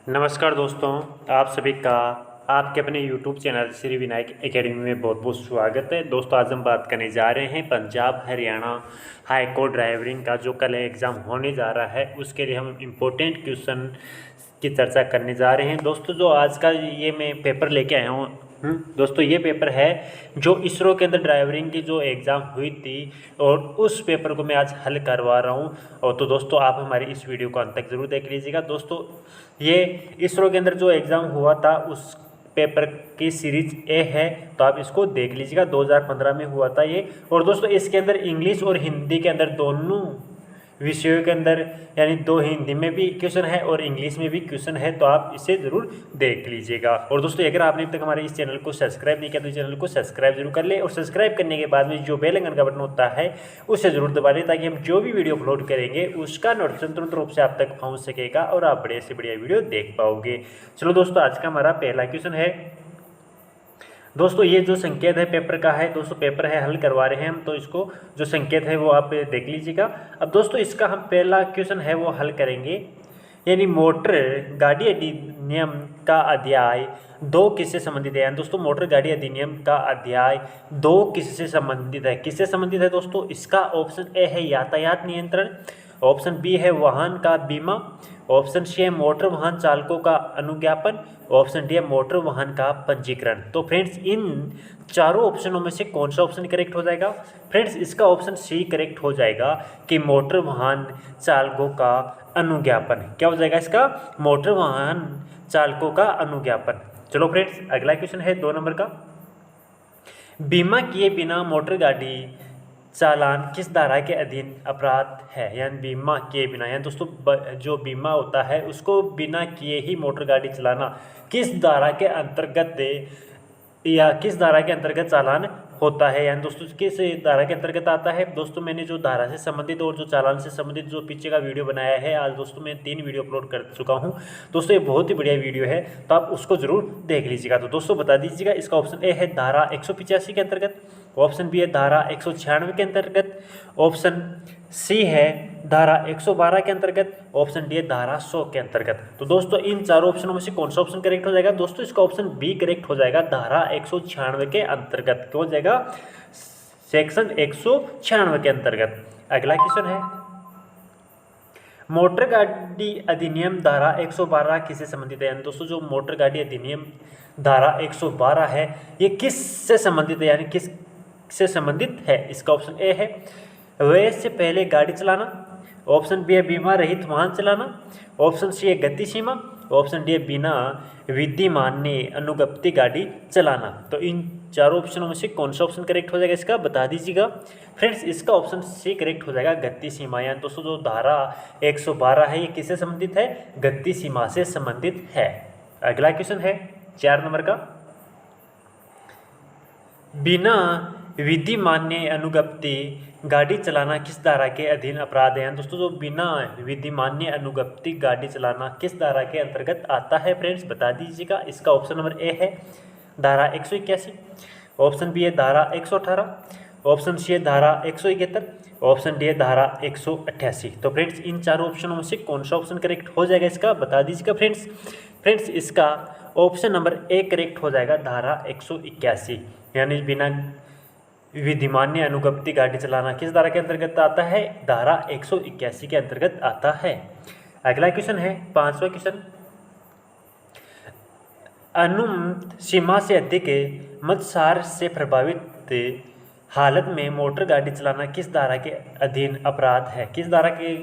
नमस्कार दोस्तों, आप सभी का आपके अपने YouTube channel Shri Vinayak academy में बहुत बहुत स्वागत है। दोस्तों, आज हम बात करने जा रहे हैं Punjab Haryana high court driving का जो कल एग्ज़ाम होने जा रहा है, उसके लिए हम इम्पोर्टेंट क्वेश्चन की चर्चा करने जा रहे हैं। दोस्तों, जो आज का ये मैं पेपर लेके आया हूँ, दोस्तों ये पेपर है जो इसरो के अंदर ड्राइवरिंग की जो एग्ज़ाम हुई थी, और उस पेपर को मैं आज हल करवा रहा हूँ। और तो दोस्तों, आप हमारी इस वीडियो को अंत तक ज़रूर देख लीजिएगा। दोस्तों, ये इसरो के अंदर जो एग्ज़ाम हुआ था उस पेपर की सीरीज ए है, तो आप इसको देख लीजिएगा। 2015 में हुआ था ये। और दोस्तों, इसके अंदर इंग्लिश और हिंदी के अंदर दोनों विषयों के अंदर, यानी दो हिंदी में भी क्वेश्चन है और इंग्लिश में भी क्वेश्चन है, तो आप इसे ज़रूर देख लीजिएगा। और दोस्तों, अगर आपने अब तक हमारे इस चैनल को सब्सक्राइब नहीं किया तो चैनल को सब्सक्राइब जरूर कर ले, और सब्सक्राइब करने के बाद में जो बेल आइकन का बटन होता है उसे ज़रूर दबा लें, ताकि हम जो भी वीडियो अपलोड करेंगे उसका नोटिफिकेशन तुरंत रूप से आप तक पहुँच सकेगा और आप बढ़िया से बढ़िया वीडियो देख पाओगे। चलो दोस्तों, आज का हमारा पहला क्वेश्चन है। दोस्तों, ये जो संकेत है पेपर का है, दोस्तों पेपर है हल करवा रहे हैं हम, तो इसको जो संकेत है वो आप देख लीजिएगा। अब दोस्तों, इसका हम पहला क्वेश्चन है वो हल करेंगे, यानी मोटर गाड़ी अधिनियम का अध्याय 2 किससे संबंधित है। यानी दोस्तों, मोटर गाड़ी अधिनियम का अध्याय 2 किससे संबंधित है। किससे संबंधित है दोस्तों? इसका ऑप्शन ए है यातायात नियंत्रण, ऑप्शन बी है वाहन का बीमा, ऑप्शन सी है मोटर वाहन चालकों का अनुज्ञापन, ऑप्शन डी है मोटर वाहन का पंजीकरण। तो फ्रेंड्स, इन चारों ऑप्शनों में से कौन सा ऑप्शन करेक्ट हो जाएगा? फ्रेंड्स, इसका ऑप्शन सी करेक्ट हो जाएगा कि मोटर वाहन चालकों का अनुज्ञापन। क्या हो जाएगा इसका? मोटर वाहन चालकों का अनुज्ञापन। चलो फ्रेंड्स, अगला क्वेश्चन है 2 नंबर का। बीमा किए बिना मोटर गाड़ी चालान किस धारा के अधीन अपराध है। यानी बीमा किए बिना, यानी दोस्तों जो बीमा होता है उसको बिना किए ही मोटर गाड़ी चलाना किस धारा के अंतर्गत या किस धारा के अंतर्गत चालान होता है। यानी दोस्तों, किस धारा के अंतर्गत आता है। दोस्तों, मैंने जो धारा से संबंधित और जो चालान से संबंधित जो पीछे का वीडियो बनाया है, आज दोस्तों मैं 3 वीडियो अपलोड कर चुका हूं। दोस्तों, ये बहुत ही बढ़िया वीडियो है, तो आप उसको जरूर देख लीजिएगा। तो दोस्तों, बता दीजिएगा, इसका ऑप्शन ए है धारा 185 के अंतर्गत, ऑप्शन बी है धारा 196 के अंतर्गत, ऑप्शन सी है धारा 112 के अंतर्गत, ऑप्शन डी है धारा 100 के अंतर्गत। तो दोस्तों, इन चारों ऑप्शनों में से कौन सा ऑप्शन करेक्ट हो जाएगा? दोस्तों, इसका ऑप्शन बी करेक्ट हो जाएगा, धारा 196 के अंतर्गत। क्या हो जाएगा? सेक्शन 196 के अंतर्गत। अगला क्वेश्चन है, मोटर गाड़ी अधिनियम धारा 112 किससे संबंधित है। यानी दोस्तों, जो मोटर गाड़ी अधिनियम धारा 112 है, ये किस से संबंधित है, यानी किस से संबंधित है। इसका ऑप्शन ए है वयस से पहले गाड़ी चलाना, ऑप्शन बी है बीमा रहित वाहन चलाना, ऑप्शन सी है गति सीमा, ऑप्शन डी है बिना विधि मान्य अनुगत्य गाड़ी चलाना। तो इन चारों ऑप्शनों में से कौन सा ऑप्शन करेक्ट हो जाएगा इसका, बता दीजिएगा। फ्रेंड्स, इसका ऑप्शन सी करेक्ट हो जाएगा, गति सीमा। यानी दोस्तों, जो धारा 112 है ये किससे संबंधित है? गति सीमा से संबंधित है। अगला क्वेश्चन है 4 नंबर का। बिना विधि मान्य अनुगत्य गाड़ी चलाना किस धारा के अधीन अपराध है। दोस्तों, जो बिना विधि मान्य अनुगत्य गाड़ी चलाना किस धारा के अंतर्गत आता है? फ्रेंड्स, बता दीजिएगा। इसका ऑप्शन नंबर ए है धारा 181, ऑप्शन बी है धारा 118, ऑप्शन सी है धारा 171, ऑप्शन डी है धारा 188। तो फ्रेंड्स, इन चारों ऑप्शनों में से कौन सा ऑप्शन करेक्ट हो जाएगा इसका, बता दीजिएगा। फ्रेंड्स, इसका ऑप्शन नंबर ए करेक्ट हो जाएगा, धारा 181। यानी बिना विधिमान्य अनुगत्य गाड़ी चलाना किस धारा के अंतर्गत आता है? धारा 181 के अंतर्गत आता है। अगला क्वेश्चन है 5वां क्वेश्चन, अनुमत सीमा से अधिक मदसार से प्रभावित हालत में मोटर गाड़ी चलाना किस धारा के अधीन अपराध है। किस धारा के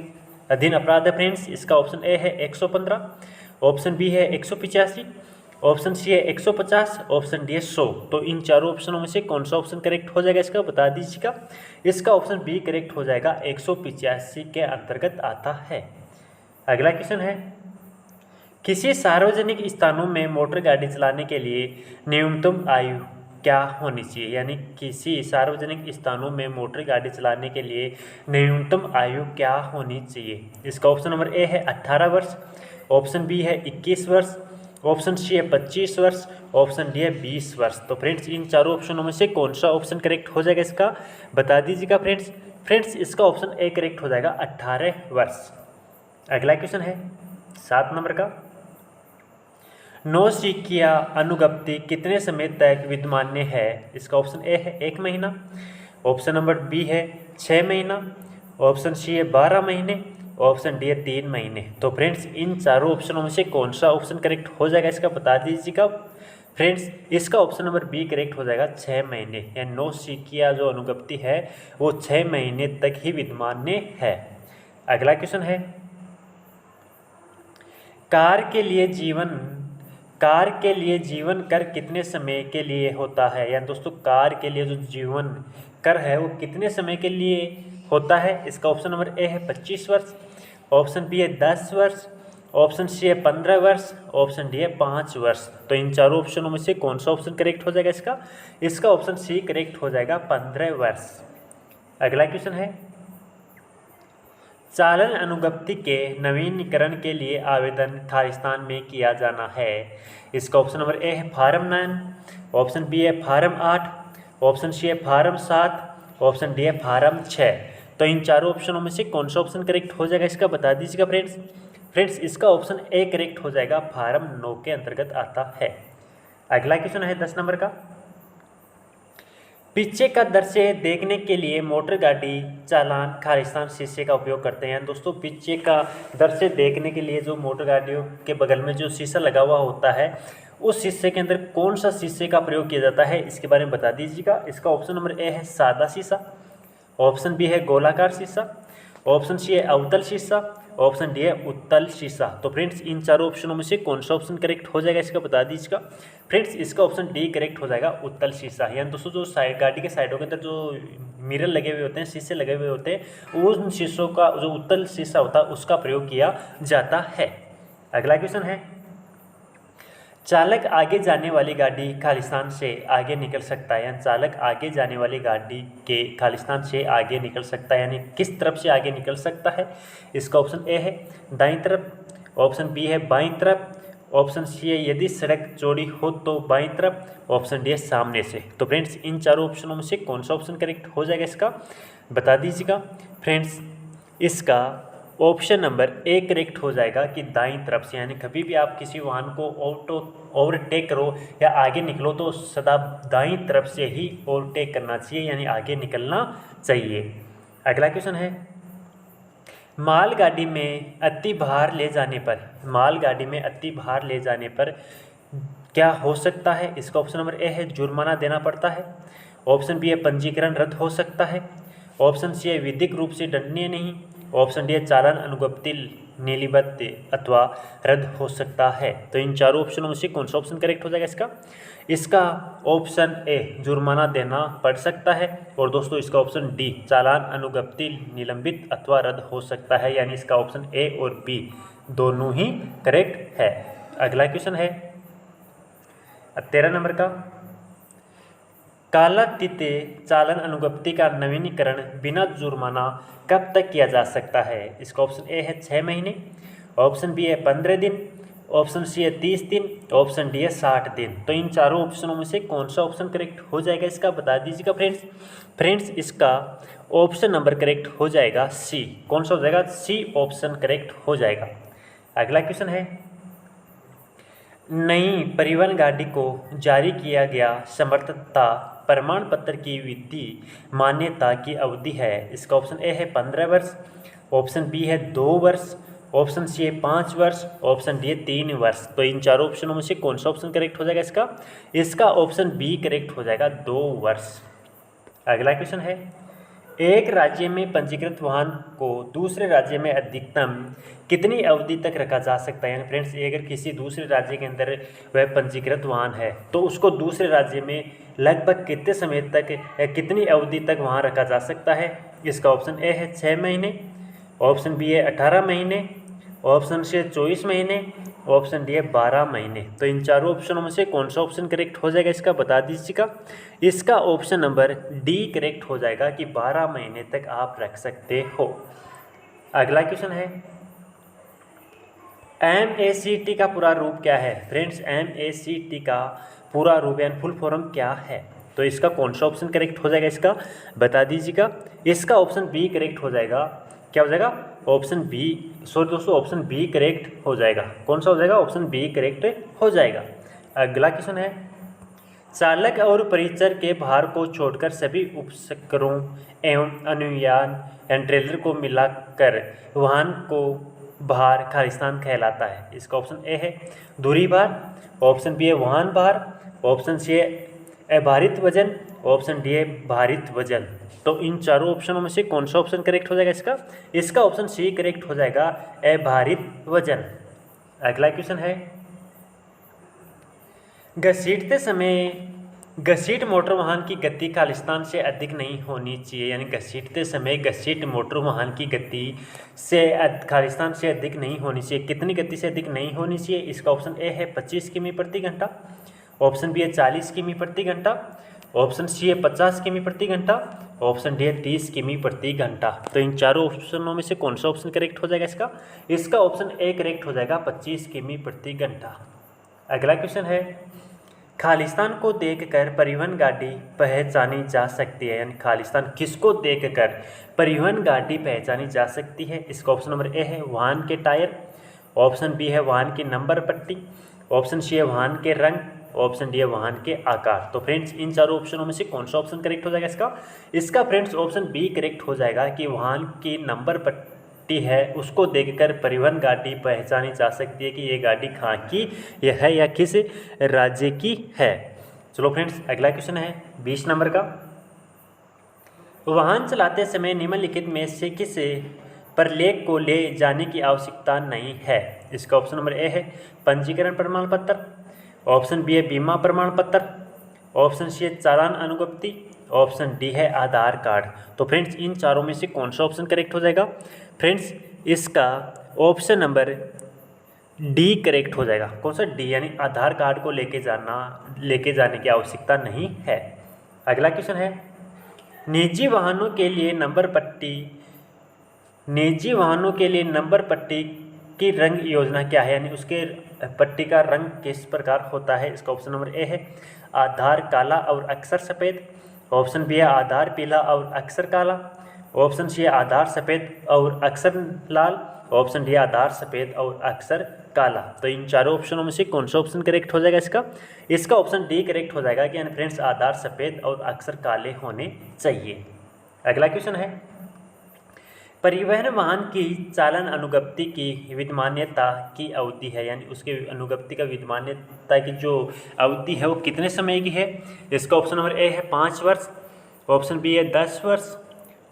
अधीन अपराध है? फ्रेंड्स, इसका ऑप्शन ए है 115, ऑप्शन बी है 185, ऑप्शन सी है 150, ऑप्शन डी है 100। तो इन चारों ऑप्शनों में से कौन सा ऑप्शन करेक्ट हो जाएगा इसका, बता दीजिएगा। इसका ऑप्शन बी करेक्ट हो जाएगा, 185 के अंतर्गत आता है। अगला क्वेश्चन है, किसी सार्वजनिक स्थानों में मोटर गाड़ी चलाने के लिए न्यूनतम आयु क्या होनी चाहिए। यानी किसी सार्वजनिक स्थानों में मोटर गाड़ी चलाने के लिए न्यूनतम आयु क्या होनी चाहिए। इसका ऑप्शन नंबर ए है 18 वर्ष, ऑप्शन बी है 21 वर्ष, ऑप्शन सी है 25 वर्ष, ऑप्शन डी है 20 वर्ष। तो फ्रेंड्स, इन चारों ऑप्शनों में से कौन सा ऑप्शन करेक्ट हो जाएगा इसका, बता दीजिएगा। फ्रेंड्स, इसका ऑप्शन ए करेक्ट हो जाएगा, 18 वर्ष। अगला क्वेश्चन है 7 नंबर का, नौसिखिया अनुगप्ति कितने समय तक विद्यमान्य है? इसका ऑप्शन ए है 1 महीना, ऑप्शन नंबर बी है 6 महीना, ऑप्शन सी है 12 महीने, ऑप्शन डी है 3 महीने। तो फ्रेंड्स इन चारों ऑप्शनों में से कौन सा ऑप्शन करेक्ट हो जाएगा इसका बता दीजिएगा। फ्रेंड्स इसका ऑप्शन नंबर बी करेक्ट हो जाएगा 6 महीने, या नौसिखिया जो अनुगप्ति है वो 6 महीने तक ही विद्यमान्य है। अगला क्वेश्चन है, कार के लिए जीवन कर कितने समय के लिए होता है? या दोस्तों कार के लिए जो जीवन कर है वो कितने समय के लिए होता है? इसका ऑप्शन नंबर ए है 25 वर्ष, ऑप्शन बी है 10 वर्ष, ऑप्शन सी है 15 वर्ष, ऑप्शन डी है 5 वर्ष। तो इन चारों ऑप्शनों में से कौन सा ऑप्शन करेक्ट हो जाएगा इसका? इसका ऑप्शन सी करेक्ट हो जाएगा 15 वर्ष। अगला क्वेश्चन है, चालन अनुगप्ति के नवीनीकरण के लिए आवेदन खालिस्तान में किया जाना है। इसका ऑप्शन नंबर ए है फार्म 9, ऑप्शन बी है फार्म 8, ऑप्शन सी है फार्म 7, ऑप्शन डी है फार्म 6। तो इन चारों ऑप्शनों में से कौन सा ऑप्शन करेक्ट हो जाएगा इसका बता दीजिएगा फ्रेंड्स इसका ऑप्शन ए करेक्ट हो जाएगा, फार्म 9 के अंतर्गत आता है। अगला क्वेश्चन है 10 नंबर का, पीछे का दृश्य देखने के लिए मोटर गाड़ी चालान खालिस्तान शीशे का उपयोग करते हैं। दोस्तों पीछे का दृश्य देखने के लिए जो मोटर गाड़ियों के बगल में जो शीशा लगा हुआ होता है उस शीशे के अंदर कौन सा शीशे का प्रयोग किया जाता है इसके बारे में बता दीजिएगा। इसका ऑप्शन नंबर ए है सादा शीशा, ऑप्शन बी है गोलाकार शीशा, ऑप्शन सी है अवतल शीशा, ऑप्शन डी है उत्तल शीशा। तो फ्रेंड्स इन चारों ऑप्शनों में से कौन सा ऑप्शन करेक्ट हो जाएगा इसका बता दीजिएगा। फ्रेंड्स इसका ऑप्शन डी करेक्ट हो जाएगा, उत्तल शीशा। यानी दोस्तों जो साइड गाड़ी के साइडों के अंदर जो मिरर लगे हुए होते हैं, शीशे लगे हुए होते हैं, उन शीशों का जो उत्तल शीशा होता है उसका प्रयोग किया जाता है। अगला क्वेश्चन है, चालक आगे जाने वाली गाड़ी खालिस्तान से आगे निकल सकता है, यानी चालक आगे जाने वाली गाड़ी के खालिस्तान से आगे निकल सकता है, यानी किस तरफ से आगे निकल सकता है? इसका ऑप्शन ए है दाईं तरफ, ऑप्शन बी है बाईं तरफ, ऑप्शन सी है यदि सड़क चौड़ी हो तो बाईं तरफ, ऑप्शन डी है सामने से। तो फ्रेंड्स इन चारों ऑप्शनों में से कौन सा ऑप्शन करेक्ट हो जाएगा इसका बता दीजिएगा। फ्रेंड्स इसका ऑप्शन नंबर ए करेक्ट हो जाएगा कि दाईं तरफ से, यानी कभी भी आप किसी वाहन को ओवरटेक करो या आगे निकलो तो सदा दाईं तरफ से ही ओवरटेक करना चाहिए, यानी आगे निकलना चाहिए। अगला क्वेश्चन है, मालगाड़ी में अति भार ले जाने पर क्या हो सकता है? इसका ऑप्शन नंबर ए है जुर्माना देना पड़ता है, ऑप्शन बी है पंजीकरण रद्द हो सकता है, ऑप्शन सी है विधिक रूप से दंडनीय नहीं, ऑप्शन डी है चालान अनुज्ञप्ति निलंबित अथवा रद्द हो सकता है। तो इन चारों ऑप्शनों में से कौन सा ऑप्शन करेक्ट हो जाएगा इसका ऑप्शन ए जुर्माना देना पड़ सकता है, और दोस्तों इसका ऑप्शन डी चालान अनुज्ञप्ति निलंबित अथवा रद्द हो सकता है, यानी इसका ऑप्शन ए और बी दोनों ही करेक्ट है। अगला क्वेश्चन है 13 नंबर का, कालातीत चालन अनुज्ञप्ति का नवीनीकरण बिना जुर्माना कब तक किया जा सकता है? इसका ऑप्शन ए है 6 महीने, ऑप्शन बी है 15 दिन, ऑप्शन सी है 30 दिन, ऑप्शन डी है 60 दिन। तो इन चारों ऑप्शनों में से कौन सा ऑप्शन करेक्ट हो जाएगा इसका बता दीजिएगा फ्रेंड्स इसका ऑप्शन नंबर करेक्ट हो जाएगा सी। कौन सा हो जाएगा? सी ऑप्शन करेक्ट हो जाएगा। अगला क्वेश्चन है, नई परिवहन गाड़ी को जारी किया गया समर्थता प्रमाण पत्र की विधि मान्यता की अवधि है। इसका ऑप्शन ए है 15 वर्ष, ऑप्शन बी है 2 वर्ष, ऑप्शन सी है 5 वर्ष, ऑप्शन डी है 3 वर्ष। तो इन चारों ऑप्शनों में से कौन सा ऑप्शन करेक्ट हो जाएगा इसका ऑप्शन बी करेक्ट हो जाएगा 2 वर्ष। अगला क्वेश्चन है, एक राज्य में पंजीकृत वाहन को दूसरे राज्य में अधिकतम कितनी अवधि तक रखा जा सकता है? यानी फ्रेंड्स अगर किसी दूसरे राज्य के अंदर वह पंजीकृत वाहन है तो उसको दूसरे राज्य में लगभग कितने समय तक या कितनी अवधि तक वहाँ रखा जा सकता है? इसका ऑप्शन ए है 6 महीने, ऑप्शन बी है 18 महीने, ऑप्शन सी है 24 महीने, ऑप्शन डी है 12 महीने। तो इन चारों ऑप्शनों में से कौन सा ऑप्शन करेक्ट हो जाएगा इसका बता दीजिएगा। इसका ऑप्शन नंबर डी करेक्ट हो जाएगा कि 12 महीने तक आप रख सकते हो। अगला क्वेश्चन है, MACT का पूरा रूप क्या है? फ्रेंड्स MACT का पूरा रूप यानी फुल फॉर्म क्या है? तो इसका कौन सा ऑप्शन करेक्ट हो जाएगा इसका बता दीजिएगा। इसका ऑप्शन बी करेक्ट हो जाएगा, क्या हो जाएगा? ऑप्शन बी, सॉरी दोस्तों, ऑप्शन बी करेक्ट हो जाएगा। कौन सा हो जाएगा? ऑप्शन बी करेक्ट हो जाएगा। अगला क्वेश्चन है, चालक और परिचार के भार को छोड़कर सभी उपस्करों एवं अनुयान एंड ट्रेलर को मिलाकर वाहन को भार खालिस्तान कहलाता है। इसका ऑप्शन ए है दूरी भार, ऑप्शन बी है वाहन भार, ऑप्शन सी है अभारित वजन, ऑप्शन डी है भारित वजन। तो इन चारों ऑप्शनों में से कौन सा ऑप्शन करेक्ट हो जाएगा इसका? इसका ऑप्शन सी करेक्ट हो जाएगा, अभारित वजन। अगला क्वेश्चन है, घसीटते समय घसीट मोटर वाहन की गति खालिस्तान से अधिक नहीं होनी चाहिए, यानी घसीटते समय घसीट मोटर वाहन की गति से खालिस्तान से अधिक नहीं होनी चाहिए। कितनी गति से अधिक नहीं होनी चाहिए? इसका ऑप्शन ए है 25 किमी प्रति घंटा, ऑप्शन बी है 40 किमी प्रति घंटा, ऑप्शन सी है 50 किमी प्रति घंटा, ऑप्शन डी है 30 किमी प्रति घंटा। तो इन चारों ऑप्शनों में से कौन सा ऑप्शन करेक्ट हो जाएगा इसका? इसका ऑप्शन ए करेक्ट हो जाएगा, 25 किमी प्रति घंटा। अगला क्वेश्चन है, खालिस्तान को देखकर परिवहन गाड़ी पहचानी जा सकती है, यानी खालिस्तान किसको देखकर परिवहन गाड़ी पहचानी जा सकती है? इसका ऑप्शन नंबर ए है वाहन के टायर, ऑप्शन बी है वाहन की नंबर पट्टी, ऑप्शन सी है वाहन के रंग, ऑप्शन डी है वाहन के आकार। तो फ्रेंड्स इन चारों ऑप्शनों में से कौन सा ऑप्शन करेक्ट हो जाएगा इसका? इसका फ्रेंड्स ऑप्शन बी करेक्ट हो जाएगा कि वाहन की नंबर पट्टी है उसको देखकर परिवहन गाड़ी पहचानी जा सकती है कि ये गाड़ी कहाँ की यह है या किस राज्य की है। चलो फ्रेंड्स अगला क्वेश्चन है 20 नंबर का, वाहन चलाते समय निम्नलिखित में से किस प्रलेख को ले जाने की आवश्यकता नहीं है? इसका ऑप्शन नंबर ए है पंजीकरण प्रमाण पत्र, ऑप्शन बी है बीमा प्रमाण पत्र, ऑप्शन सी है चालान अनुज्ञप्ति, ऑप्शन डी है आधार कार्ड। तो फ्रेंड्स इन चारों में से कौन सा ऑप्शन करेक्ट हो जाएगा? फ्रेंड्स इसका ऑप्शन नंबर डी करेक्ट हो जाएगा। कौन सा? डी, यानी आधार कार्ड को लेके जाने की आवश्यकता नहीं है। अगला क्वेश्चन है, निजी वाहनों के लिए नंबर पट्टी की रंग योजना क्या है, यानी उसके पट्टी का रंग किस प्रकार होता है? इसका ऑप्शन नंबर ए है आधार काला और अक्सर सफ़ेद, ऑप्शन बी है आधार पीला और अक्सर काला, ऑप्शन सी है आधार सफ़ेद और अक्सर लाल, ऑप्शन डी आधार सफ़ेद और अक्सर काला। तो इन चारों ऑप्शनों में से कौन सा ऑप्शन करेक्ट हो जाएगा इसका? इसका ऑप्शन डी करेक्ट हो जाएगा कि फ्रेंड्स आधार सफ़ेद और अक्सर काले होने चाहिए। अगला क्वेश्चन है, परिवहन वाहन की चालन अनुज्ञप्ति की विद्यमान्यता की अवधि है, यानी उसके अनुज्ञप्ति का विद्यमान्यता की जो अवधि है वो कितने समय की है? इसका ऑप्शन नंबर ए है 5 वर्ष, ऑप्शन बी है 10 वर्ष,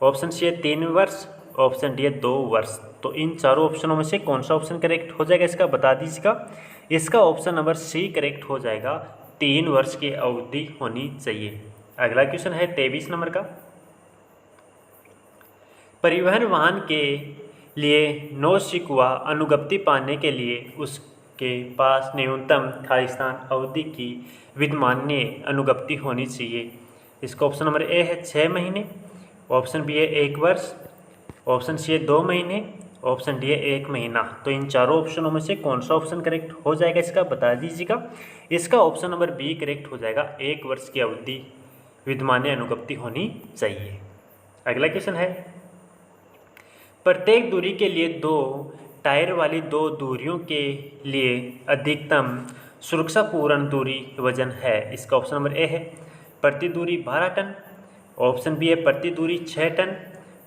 ऑप्शन सी है 3 वर्ष, ऑप्शन डी है 2 वर्ष। तो इन चारों ऑप्शनों में से कौन सा ऑप्शन करेक्ट हो जाएगा इसका? बता दीजिएगा। इसका ऑप्शन नंबर सी करेक्ट हो जाएगा, 3 वर्ष की अवधि होनी चाहिए। अगला क्वेश्चन है 23 नंबर का, परिवहन वाहन के लिए नौसिखुआ अनुज्ञप्ति पाने के लिए उसके पास न्यूनतम खालिस्तान अवधि की विद्यमान्य अनुज्ञप्ति होनी चाहिए। इसका ऑप्शन नंबर ए है 6 महीने, ऑप्शन बी है 1 वर्ष, ऑप्शन सी है 2 महीने, ऑप्शन डी है 1 महीना। तो इन चारों ऑप्शनों में से कौन सा ऑप्शन करेक्ट हो जाएगा इसका? बता दीजिएगा। इसका ऑप्शन नंबर बी करेक्ट हो जाएगा, 1 वर्ष की अवधि विद्यमान्य अनुज्ञप्ति होनी चाहिए। अगला क्वेश्चन है, प्रत्येक दूरी के लिए 2 टायर वाली 2 दूरियों के लिए अधिकतम सुरक्षापूर्ण दूरी वजन है। इसका ऑप्शन नंबर ए है प्रति दूरी 12 टन, ऑप्शन बी है प्रति दूरी 6 टन,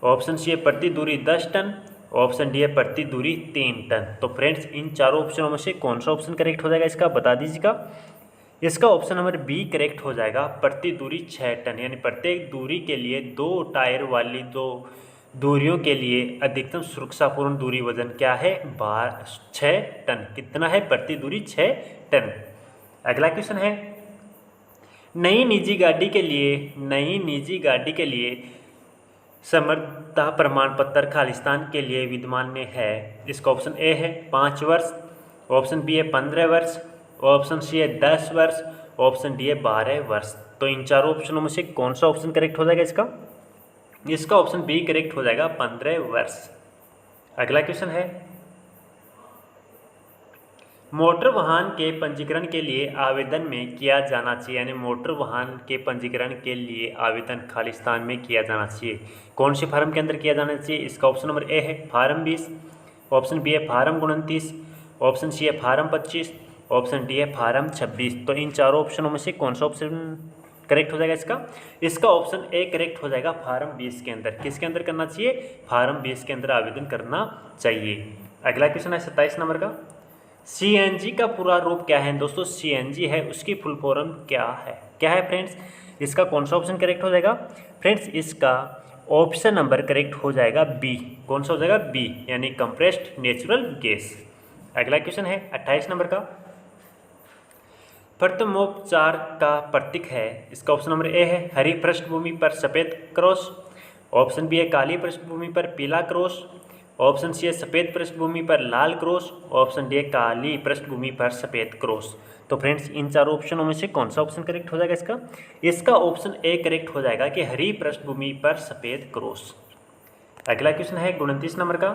ऑप्शन सी है प्रति दूरी 10 टन, ऑप्शन डी है प्रति दूरी 3 टन। तो फ्रेंड्स इन चारों ऑप्शनों में से कौन सा ऑप्शन करेक्ट हो जाएगा इसका? बता दीजिएगा। इसका ऑप्शन नंबर बी करेक्ट हो जाएगा, प्रति दूरी 6 टन, यानी प्रत्येक दूरी के लिए 2 टायर वाली 2 दूरियों के लिए अधिकतम सुरक्षापूर्ण दूरी वजन क्या है? 6 टन। कितना है? प्रति दूरी 6 टन। अगला क्वेश्चन है, नई निजी गाड़ी के लिए समर्थता प्रमाण पत्र खालिस्तान के लिए विद्यमान्य है। इसका ऑप्शन ए है 5 वर्ष, ऑप्शन बी है 15 वर्ष, ऑप्शन सी है 10 वर्ष, ऑप्शन डी है 12 वर्ष। तो इन चारों ऑप्शनों में से कौन सा ऑप्शन करेक्ट हो जाएगा इसका? इसका ऑप्शन बी करेक्ट हो जाएगा, 15 वर्ष। अगला क्वेश्चन है, मोटर वाहन के पंजीकरण के लिए आवेदन में किया जाना चाहिए, यानी मोटर वाहन के पंजीकरण के लिए आवेदन खालिस्तान में किया जाना चाहिए। कौन से फार्म के अंदर किया जाना चाहिए? इसका ऑप्शन नंबर ए है फार्म 20, ऑप्शन बी है फार्म 29, ऑप्शन सी है फार्म 25, ऑप्शन डी है फार्म 26। तो इन चारों ऑप्शनों में से कौन सा ऑप्शन करेक्ट हो जाएगा इसका ऑप्शन ए करेक्ट हो जाएगा। फार्म 20 के अंदर, किसके अंदर करना चाहिए? फार्म 20 के अंदर आवेदन करना चाहिए। अगला क्वेश्चन है 27 नंबर का, सीएनजी का पूरा रूप क्या है दोस्तों? सीएनजी है, उसकी फुल फॉर्म क्या है फ्रेंड्स? इसका कौन सा ऑप्शन करेक्ट हो जाएगा? फ्रेंड्स इसका ऑप्शन नंबर करेक्ट हो जाएगा बी। कौन सा हो जाएगा? बी, यानी कंप्रेस्ड नेचुरल गैस। अगला क्वेश्चन है 28 नंबर का, प्रथमोपचार का प्रतीक है, इसका ऑप्शन नंबर ए है हरी पृष्ठभूमि पर सफ़ेद क्रॉस, ऑप्शन बी है काली पृष्ठभूमि पर पीला क्रॉस, ऑप्शन सी है सफ़ेद पृष्ठभूमि पर लाल क्रॉस, ऑप्शन डी है काली पृष्ठभूमि पर सफ़ेद क्रॉस। तो फ्रेंड्स इन चारों ऑप्शनों में से कौन सा ऑप्शन करेक्ट हो जाएगा इसका ऑप्शन ए करेक्ट हो जाएगा कि हरी पृष्ठभूमि पर सफ़ेद क्रॉस। अगला क्वेश्चन है 29 नंबर का,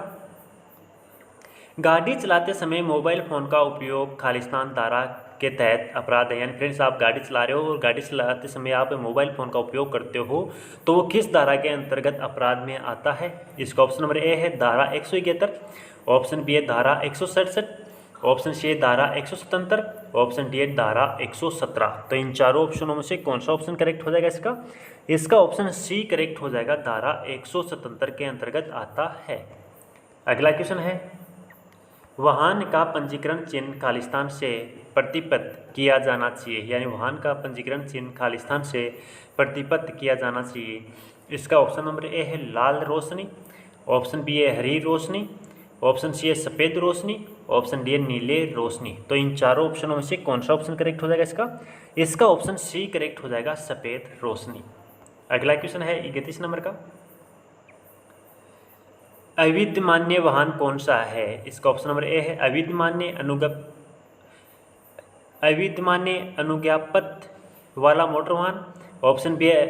गाड़ी चलाते समय मोबाइल फ़ोन का उपयोग खालिस्तान धारा के तहत अपराध है। यानी फ्रेंड्स आप गाड़ी चला रहे हो और गाड़ी चलाते समय आप मोबाइल फ़ोन का उपयोग करते हो तो वो किस धारा के अंतर्गत अपराध में आता है? इसका ऑप्शन नंबर ए है धारा 171, ऑप्शन बी है धारा 167, ऑप्शन सी है धारा 177, ऑप्शन डी है धारा 117। तो इन चारों ऑप्शनों में से कौन सा ऑप्शन करेक्ट हो जाएगा इसका ऑप्शन सी करेक्ट हो जाएगा, धारा 177 के अंतर्गत आता है। अगला क्वेश्चन है, वाहन का पंजीकरण चिन्ह खालिस्तान से प्रतिबद्ध किया जाना चाहिए, यानी वाहन का पंजीकरण चिन्ह खालिस्तान से प्रतिबद्ध किया जाना चाहिए। इसका ऑप्शन नंबर ए है लाल रोशनी, ऑप्शन बी है हरी रोशनी, ऑप्शन सी है सफ़ेद रोशनी, ऑप्शन डी है नीले रोशनी। तो इन चारों ऑप्शनों में से कौन सा ऑप्शन करेक्ट हो जाएगा इसका ऑप्शन सी करेक्ट हो जाएगा, सफ़ेद रोशनी। अगला क्वेश्चन है 31 नंबर का, अविद्यमान्य वाहन कौन सा है? इसका ऑप्शन नंबर ए है अविद्यमान्य अनुज्ञापत्र वाला मोटर वाहन, ऑप्शन बी है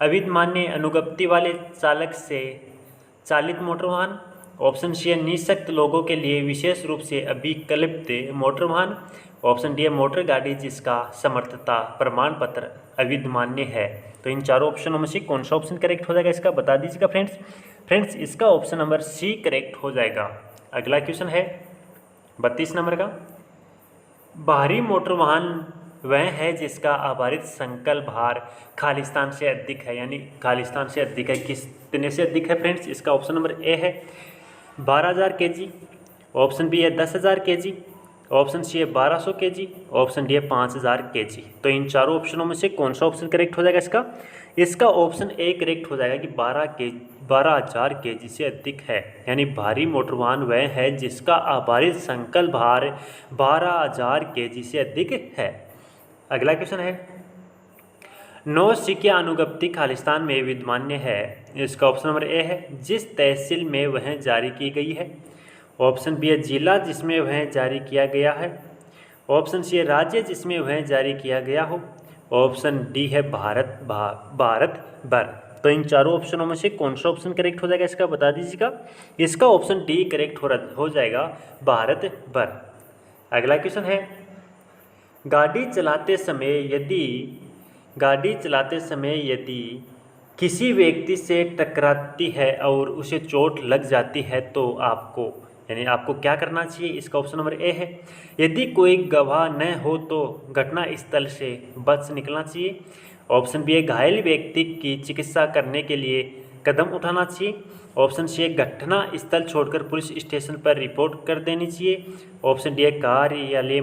अविद्यमान्य अनुज्ञप्ति वाले चालक से चालित मोटर वाहन, ऑप्शन सी है निःशक्त लोगों के लिए विशेष रूप से अभिकल्पित मोटर वाहन, ऑप्शन डी है मोटर गाड़ी जिसका समर्थता प्रमाण पत्र अविद्यमान्य है। तो इन चारों ऑप्शनों में से कौन सा ऑप्शन करेक्ट हो जाएगा इसका बता दीजिएगा फ्रेंड्स इसका ऑप्शन नंबर सी करेक्ट हो जाएगा। अगला क्वेश्चन है 32 नंबर का, बाहरी मोटर वाहन वह है जिसका आधारित संकल भार खालिस्तान से अधिक है, यानी खालिस्तान से अधिक है, कितने से अधिक है फ्रेंड्स? इसका ऑप्शन नंबर ए है 12,000 kg, ऑप्शन बी है 10,000 kg, ऑप्शन सी है 1200 kg, ऑप्शन डी है 5,000 kg। तो इन चारों ऑप्शनों में से कौन सा ऑप्शन करेक्ट हो जाएगा इसका ऑप्शन ए करेक्ट हो जाएगा कि 12,000 kg से अधिक है, यानी भारी मोटर वाहन वह है जिसका आधारित संकल भार 12,000 kg से अधिक है। अगला क्वेश्चन है, नौ सिक्किया अनुज्ञप्ति खालिस्तान में विद्यमान्य है, इसका ऑप्शन नंबर ए है जिस तहसील में वह जारी की गई है, ऑप्शन बी है जिला जिसमें वह जारी किया गया है, ऑप्शन सी है राज्य जिसमें वह जारी किया गया हो, ऑप्शन डी है भारत भर। तो इन चारों ऑप्शनों में से कौन सा ऑप्शन करेक्ट हो जाएगा इसका बता दीजिएगा। इसका ऑप्शन डी करेक्ट हो जाएगा, भारत भर। अगला क्वेश्चन है, गाड़ी चलाते समय यदि किसी व्यक्ति से टकराती है और उसे चोट लग जाती है तो आपको क्या करना चाहिए? इसका ऑप्शन नंबर ए है यदि कोई गवाह न हो तो घटना स्थल से बच निकलना चाहिए, ऑप्शन बी है घायल व्यक्ति की चिकित्सा करने के लिए कदम उठाना चाहिए, ऑप्शन सी है घटना स्थल छोड़कर पुलिस स्टेशन पर रिपोर्ट कर देनी चाहिए, ऑप्शन डी है कार्यालय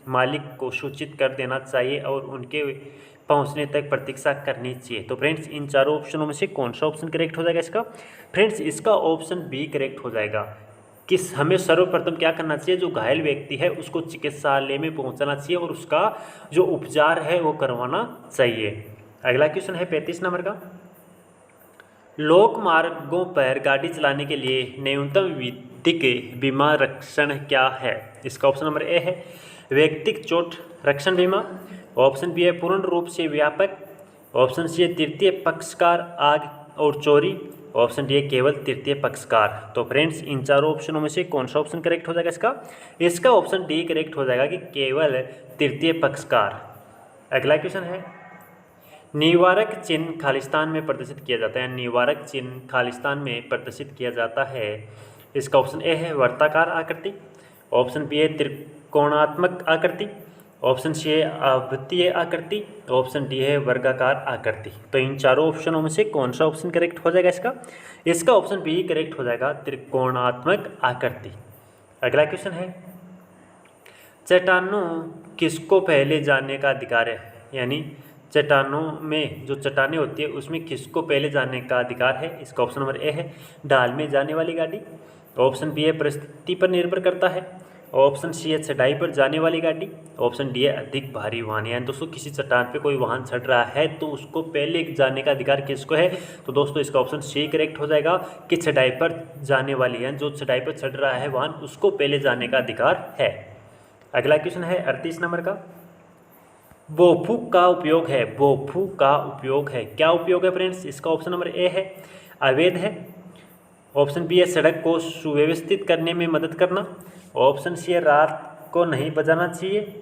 मालिक को सूचित कर देना चाहिए और उनके पहुंचने तक प्रतीक्षा करनी चाहिए। तो फ्रेंड्स इन चारों ऑप्शनों में से कौन सा ऑप्शन करेक्ट हो जाएगा इसका? फ्रेंड्स इसका ऑप्शन बी करेक्ट हो जाएगा कि हमें सर्वप्रथम क्या करना चाहिए, जो घायल व्यक्ति है उसको चिकित्सालय में पहुंचाना चाहिए और उसका जो उपचार है वो करवाना चाहिए। अगला क्वेश्चन है 35 नंबर का, लोक मार्गों पर गाड़ी चलाने के लिए न्यूनतम विधिक बीमा रक्षण क्या है? इसका ऑप्शन नंबर ए है व्यक्तिगत चोट रक्षण बीमा, ऑप्शन बी है पूर्ण रूप से व्यापक, ऑप्शन सी है तृतीय पक्षकार आग और चोरी, ऑप्शन डी है केवल तृतीय पक्षकार। तो फ्रेंड्स इन चारों ऑप्शनों में से कौन सा ऑप्शन करेक्ट हो जाएगा इसका ऑप्शन डी करेक्ट हो जाएगा कि केवल तृतीय पक्षकार। अगला क्वेश्चन है, निवारक चिन्ह खालिस्तान में प्रदर्शित किया जाता है, निवारक चिन्ह खालिस्तान में प्रदर्शित किया जाता है। इसका ऑप्शन ए है वर्ताकार आकृति, ऑप्शन बी है त्रिकोणात्मक आकृति, ऑप्शन सी है आवृत्तीय आकृति, ऑप्शन डी है वर्गाकार आकृति। तो इन चारों ऑप्शनों में से कौन सा ऑप्शन करेक्ट हो जाएगा इसका ऑप्शन बी करेक्ट हो जाएगा, त्रिकोणात्मक आकृति। अगला क्वेश्चन है, चट्टानों किसको पहले जानने का अधिकार है, यानी चट्टानों में जो चट्टानें होती है उसमें किसको पहले जाने का अधिकार है। इसका ऑप्शन नंबर ए है ढाल में जाने वाली गाड़ी, ऑप्शन बी है परिस्थिति पर निर्भर करता है, ऑप्शन सी है चढ़ाई पर जाने वाली गाड़ी, ऑप्शन डी है अधिक भारी वाहन। यानी दोस्तों किसी चट्टान पे कोई वाहन चढ़ रहा है तो उसको पहले जाने का अधिकार किसको है, तो दोस्तों इसका ऑप्शन सी करेक्ट हो जाएगा कि चढ़ाई पर जाने वाली, यानी जो चढ़ाई पर चढ़ रहा है वाहन उसको पहले जाने का अधिकार है। अगला क्वेश्चन है 38 नंबर का, बोफूक का उपयोग है, बोफूक का उपयोग है, क्या उपयोग है फ्रेंड्स। इसका ऑप्शन नंबर ए है अवैध है, ऑप्शन बी है सड़क को सुव्यवस्थित करने में मदद करना, ऑप्शन सी है रात को नहीं बजाना चाहिए,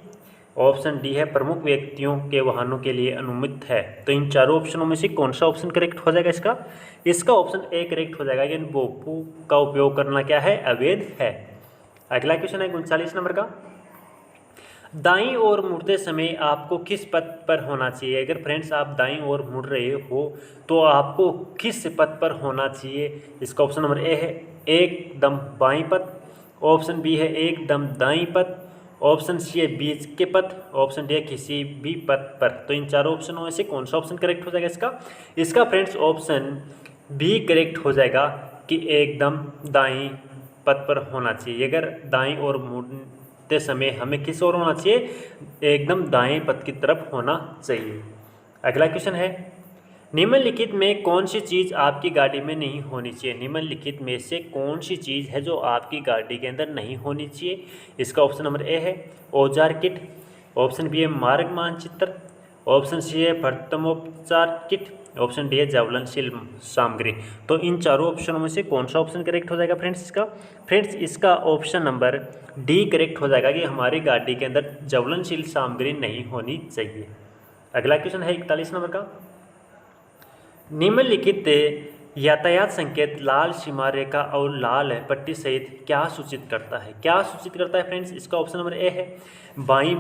ऑप्शन डी है प्रमुख व्यक्तियों के वाहनों के लिए अनुमति है। तो इन चारों ऑप्शनों में से कौन सा ऑप्शन करेक्ट हो जाएगा इसका ऑप्शन ए करेक्ट हो जाएगा, यानी बोफूक का उपयोग करना क्या है, अवैध है। अगला क्वेश्चन है 39 नंबर का, दाईं ओर मुड़ते समय आपको किस पथ पर होना चाहिए। अगर फ्रेंड्स आप दाईं ओर मुड़ रहे हो तो आपको किस पथ पर होना चाहिए। इसका ऑप्शन नंबर ए है एकदम बाईं पथ, ऑप्शन बी है एकदम दाईं पथ, ऑप्शन सी है बीच के पथ, ऑप्शन डी है किसी भी पथ पर। तो इन चारों ऑप्शनों में से कौन सा ऑप्शन करेक्ट हो जाएगा इसका फ्रेंड्स ऑप्शन बी करेक्ट हो जाएगा कि एकदम दाईं पथ पर होना चाहिए। अगर दाईं ओर मुड़ते समय हमें किस ओर होना चाहिए, एकदम दाएं पथ की तरफ होना चाहिए। अगला क्वेश्चन है, निम्नलिखित में कौन सी चीज़ आपकी गाड़ी में नहीं होनी चाहिए। निम्नलिखित में से कौन सी चीज़ है जो आपकी गाड़ी के अंदर नहीं होनी चाहिए। इसका ऑप्शन नंबर ए है औजार किट, ऑप्शन बी है मार्ग मानचित्र, ऑप्शन सी है प्रथमोपचार किट, ऑप्शन डी है ज्वलनशील सामग्री। तो इन चारों ऑप्शनों में से कौन सा ऑप्शन करेक्ट हो जाएगा फ्रेंड्स इसका ऑप्शन नंबर डी करेक्ट हो जाएगा कि हमारी गाड़ी के अंदर ज्वलनशील सामग्री नहीं होनी चाहिए। अगला क्वेश्चन है 41 नंबर का, निम्नलिखित यातायात संकेत लाल सीमा रेखा और लाल पट्टी सहित क्या सूचित करता है। क्या सूचित करता है फ्रेंड्स, इसका ऑप्शन नंबर ए है बाईं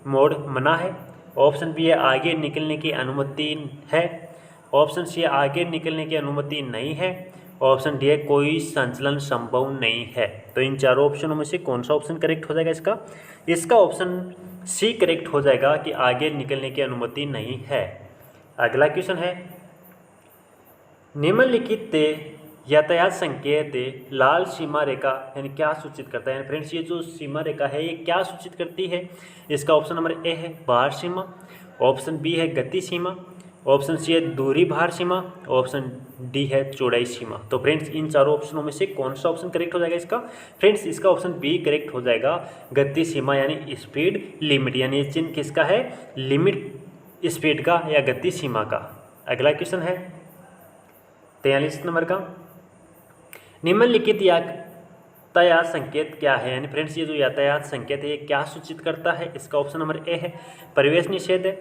मोड़ मना है, ऑप्शन बी है आगे निकलने की अनुमति है, ऑप्शन सी है आगे निकलने की अनुमति नहीं है, ऑप्शन डी है कोई संचलन संभव नहीं है। तो इन चारों ऑप्शनों में से कौन सा ऑप्शन करेक्ट हो जाएगा इसका ऑप्शन सी करेक्ट हो जाएगा कि आगे निकलने की अनुमति नहीं है। अगला क्वेश्चन है, निम्नलिखित यातायात संकेत लाल सीमा रेखा यानी क्या सूचित करता है। फ्रेंड्स ये जो सीमा रेखा है ये क्या सूचित करती है। इसका ऑप्शन नंबर ए है भार सीमा, ऑप्शन बी है गति सीमा, ऑप्शन सी है दूरी भार सीमा, ऑप्शन डी है चौड़ाई सीमा। तो फ्रेंड्स इन चारों ऑप्शनों में से कौन सा ऑप्शन करेक्ट हो जाएगा फ्रेंड्स इसका ऑप्शन बी करेक्ट हो जाएगा, गति सीमा यानी स्पीड लिमिट, यानी ये चिन्ह किसका है, लिमिट स्पीड का या गति सीमा का। अगला क्वेश्चन है 43 नंबर का, निम्नलिखित यातायात संकेत क्या है। यानी फ्रेंड्स ये जो यातायात संकेत है ये क्या सूचित करता है। इसका ऑप्शन नंबर ए है प्रवेश निषेध है,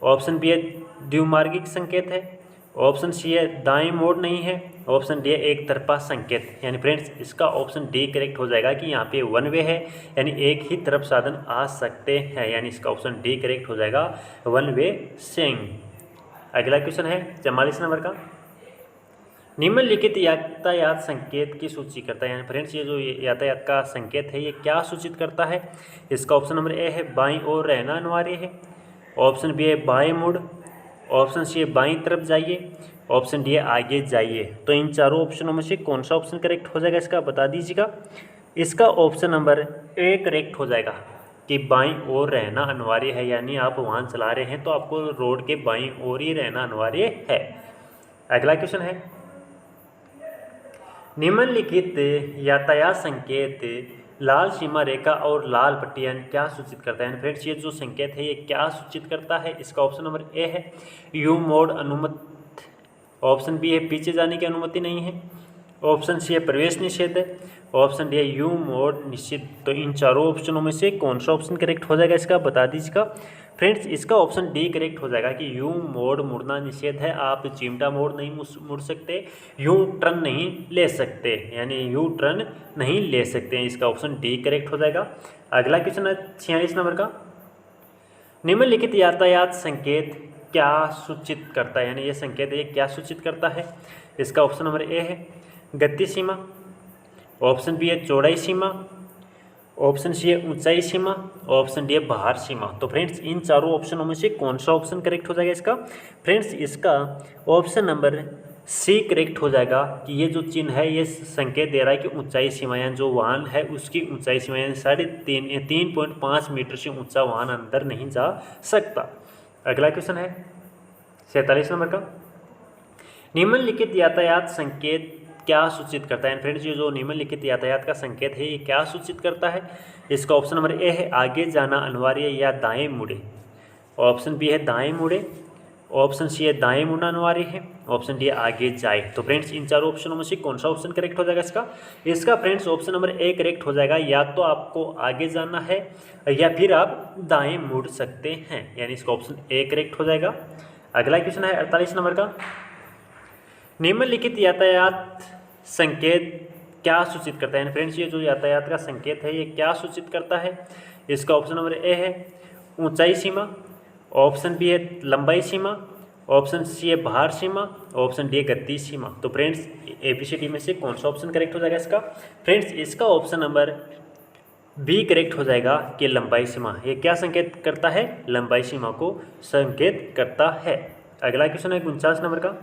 ऑप्शन बी है द्विमार्गिक संकेत है, ऑप्शन सी है दाएं मोड़ नहीं है, ऑप्शन डी है एक तरफा संकेत। यानी फ्रेंड्स इसका ऑप्शन डी करेक्ट हो जाएगा कि यहाँ पे वन वे है, यानी एक ही तरफ साधन आ सकते हैं, यानी इसका ऑप्शन डी करेक्ट हो जाएगा, वन वे स्विंग। अगला क्वेश्चन है 44 नंबर का, निम्नलिखित यातायात संकेत की सूची करता है। यानी फ्रेंड्स ये जो यातायात का संकेत है ये क्या सूचित करता है। इसका ऑप्शन नंबर ए है बाईं ओर रहना अनिवार्य है, ऑप्शन बी है बाएं मुड़, ऑप्शन सी है बाईं तरफ जाइए, ऑप्शन डी है आगे जाइए। तो इन चारों ऑप्शनों में से कौन सा ऑप्शन करेक्ट हो जाएगा इसका बता दीजिएगा। इसका ऑप्शन नंबर ए करेक्ट हो जाएगा कि बाईं ओर रहना अनिवार्य है, यानी आप वाहन चला रहे हैं तो आपको रोड के बाईं ओर ही रहना अनिवार्य है। अगला क्वेश्चन है, निम्नलिखित यातायात संकेत लाल सीमा रेखा और लाल पट्टी यानी क्या सूचित करता है। फ्रेंड्स ये जो संकेत है ये क्या सूचित करता है। इसका ऑप्शन नंबर ए है यू मोड़ अनुमत ऑप्शन बी है पीछे जाने की अनुमति नहीं है, ऑप्शन सी है प्रवेश निषेध है, ऑप्शन डी है यू मोड निषिद्ध। तो इन चारों ऑप्शनों में से कौन सा ऑप्शन करेक्ट हो जाएगा इसका बता दीजिएगा फ्रेंड्स। इसका ऑप्शन डी करेक्ट हो जाएगा कि यू मोड मुड़ना निषेध है, आप चिमटा मोड़ नहीं मुड़ सकते, यू टर्न नहीं ले सकते, यानी यू टर्न नहीं ले सकते हैं। इसका ऑप्शन डी करेक्ट हो जाएगा। अगला क्वेश्चन है 46 नंबर का, निम्नलिखित यातायात संकेत क्या सूचित करता है, यानी ये संकेत ये क्या सूचित करता है। इसका ऑप्शन नंबर ए है गति सीमा, ऑप्शन बी है चौड़ाई सीमा, ऑप्शन सी है ऊंचाई सीमा, ऑप्शन डी है भार सीमा। तो फ्रेंड्स इन चारों ऑप्शनों में से कौन सा ऑप्शन करेक्ट हो जाएगा इसका। फ्रेंड्स इसका ऑप्शन नंबर सी करेक्ट हो जाएगा कि ये जो चिन्ह है ये संकेत दे रहा है कि ऊंचाई सीमा, यानी जो वाहन है उसकी ऊंचाई सीमा यानी 3.5 मीटर से ऊंचा वाहन अंदर नहीं जा सकता। अगला क्वेश्चन है 47 नंबर का, निम्नलिखित यातायात संकेत क्या सूचित करता है। फ्रेंड्स ये जो निम्नलिखित यातायात का संकेत है ये क्या सूचित करता है। इसका ऑप्शन नंबर ए है आगे जाना अनिवार्य या दाएं मुड़े, ऑप्शन बी है दाएं मुड़े, ऑप्शन सी है दाएं मुड़ना अनिवार्य है, ऑप्शन डी है आगे जाए। तो फ्रेंड्स इन चारों ऑप्शनों में से कौन सा ऑप्शन करेक्ट हो जाएगा इसका friends option number A correct हो जाएगा। या तो आपको आगे जाना है या फिर आप दाएं मुड़ सकते हैं, यानी इसका ऑप्शन ए करेक्ट हो जाएगा। अगला क्वेश्चन है 48 नंबर का, निम्नलिखित यातायात संकेत क्या सूचित करता है। फ्रेंड्स ये जो यातायात का संकेत है ये क्या सूचित करता है। इसका ऑप्शन नंबर ए है ऊंचाई सीमा, ऑप्शन बी है लंबाई सीमा, ऑप्शन सी है भार सीमा, ऑप्शन डी है गति सीमा। तो फ्रेंड्स ABCD में से कौन सा ऑप्शन करेक्ट हो जाएगा इसका। फ्रेंड्स इसका ऑप्शन नंबर बी करेक्ट हो जाएगा कि लंबाई सीमा। ये क्या संकेत करता है, लंबाई सीमा को संकेत करता है। अगला क्वेश्चन है 49 नंबर का,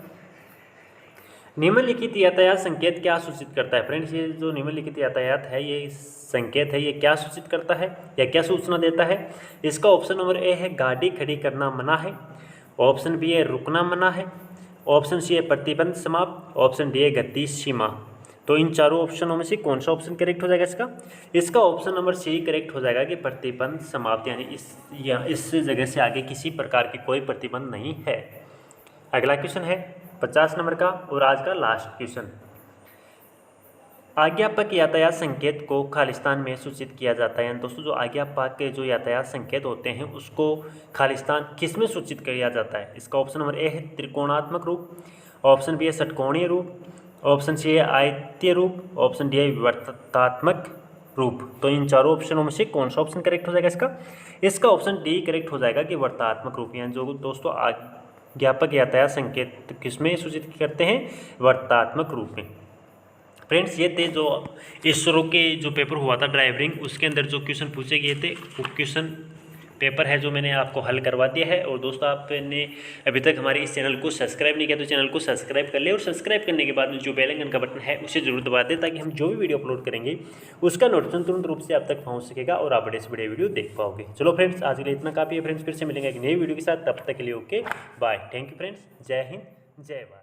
निम्नलिखित यातायात संकेत क्या सूचित करता है। फ्रेंड्स ये जो निम्नलिखित यातायात है ये संकेत है ये क्या सूचित करता है या क्या सूचना देता है। इसका ऑप्शन नंबर ए है गाड़ी खड़ी करना मना है, ऑप्शन बी है रुकना मना है, ऑप्शन सी है प्रतिबंध समाप्त, ऑप्शन डी है गति सीमा। तो इन चारों ऑप्शनों में से कौन सा ऑप्शन करेक्ट हो जाएगा इसका ऑप्शन नंबर सी करेक्ट हो जाएगा कि प्रतिबंध समाप्त, यानी इस जगह से आगे किसी प्रकार की कोई प्रतिबंध नहीं है। अगला क्वेश्चन है 50 नंबर का और आज का लास्ट क्वेश्चन, आज्ञापक यातायात संकेत को खालिस्तान में सूचित किया जाता है। दोस्तों जो आज्ञापक के जो यातायात संकेत होते हैं उसको खालिस्तान किस में सूचित किया जाता है। इसका ऑप्शन नंबर ए है त्रिकोणात्मक रूप, ऑप्शन बी है षटकोणीय रूप, ऑप्शन सी है आयतीय रूप, ऑप्शन डी है वर्तात्मक रूप। तो इन चारों ऑप्शनों में से कौन सा ऑप्शन करेक्ट हो जाएगा इसका ऑप्शन डी करेक्ट हो जाएगा कि वर्तात्मक रूप, यानी जो दोस्तों ज्ञापक यातायात संकेत किसमें सूचित करते हैं, वर्तात्मक रूप में। फ्रेंड्स ये थे जो इसरो के जो पेपर हुआ था ड्राइवरिंग उसके अंदर जो क्वेश्चन पूछे गए थे वो क्वेश्चन पेपर है जो मैंने आपको हल करवा दिया है। और दोस्तों आपने अभी तक हमारे इस चैनल को सब्सक्राइब नहीं किया तो चैनल को सब्सक्राइब कर ले, और सब्सक्राइब करने के बाद में जो बेल आइकन का बटन है उसे जरूर दबा दें ताकि हम जो भी वीडियो अपलोड करेंगे उसका नोटिफिकेशन तुरंत रूप से आप तक पहुँच सकेगा और आप बड़े से बड़े वीडियो देख पाओगे। चलो फ्रेंड्स आज के लिए इतना काफ़ी है फ्रेंड्स, फिर से मिलेंगे एक नई वीडियो के साथ, तब तक के लिए okay bye, thank you friends, जय हिंद जय भारत।